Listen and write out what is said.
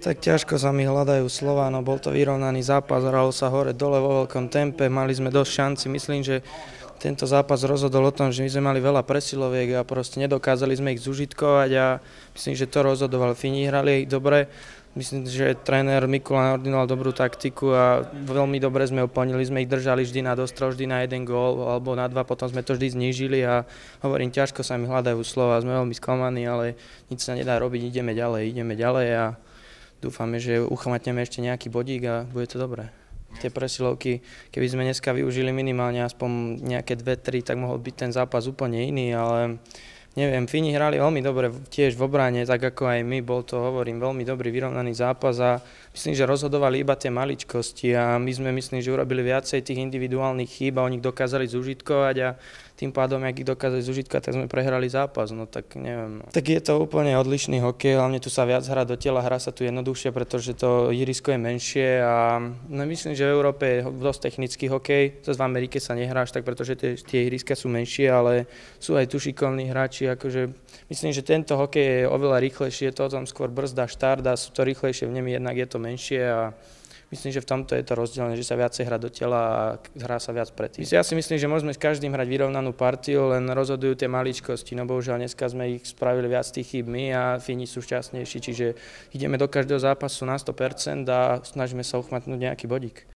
Tak ťažko sa mi hľadajú slova, no bol to vyrovnaný zápas, hralo sa hore dole vo veľkom tempe, mali sme dosť šanci, myslím, že tento zápas rozhodol o tom, že my sme mali veľa presiloviek a proste nedokázali sme ich zužitkovať a myslím, že to rozhodoval. Fíni hrali dobre, myslím, že tréner Mikula ordinoval dobrú taktiku a veľmi dobre sme ho plnili, sme ich držali vždy na dostrel, vždy na jeden gól alebo na dva, potom sme to vždy znížili a hovorím, ťažko sa mi hľadajú slova, sme veľmi sklamaní, ale nič sa nedá robiť, ideme ďalej a dúfame, že uchmatneme ešte nejaký bodík a bude to dobré. Tie presilovky, keby sme dneska využili minimálne aspoň nejaké 2-3, tak mohol byť ten zápas úplne iný, ale neviem, Fíni hrali veľmi dobre tiež v obrane, tak ako aj my, bol to, hovorím, veľmi dobrý vyrovnaný zápas a myslím, že rozhodovali iba tie maličkosti a my sme, myslím, že urobili viacej tých individuálnych chýb a oni ich dokázali zužitkovať a tým pádom, ak ich dokázali zužitkovať, tak sme prehrali zápas, no tak neviem. No. Tak je to úplne odlišný hokej, hlavne tu sa viac hrá do tela, hrá sa tu jednoduchšie, pretože to ihrisko je menšie a no, myslím, že v Európe je dosť technický hokej, zase v Amerike sa nehráš tak, pretože tie ihriska sú menšie, ale sú aj tu šikovní hráči, akože myslím, že tento hokej je oveľa rýchlejší, je to tam skôr brzda, štart a sú to rýchlejšie, v nemi jednak je to menšie a myslím, že v tomto je to rozdielne, že sa viacej hrá do tela a hrá sa viac predtým. Ja si myslím, že môžeme s každým hrať vyrovnanú partiu, len rozhodujú tie maličkosti, no bohužiaľ dneska sme ich spravili viac tých chýb my a Fíni sú šťastnejší, čiže ideme do každého zápasu na 100% a snažíme sa uchmatnúť nejaký bodík.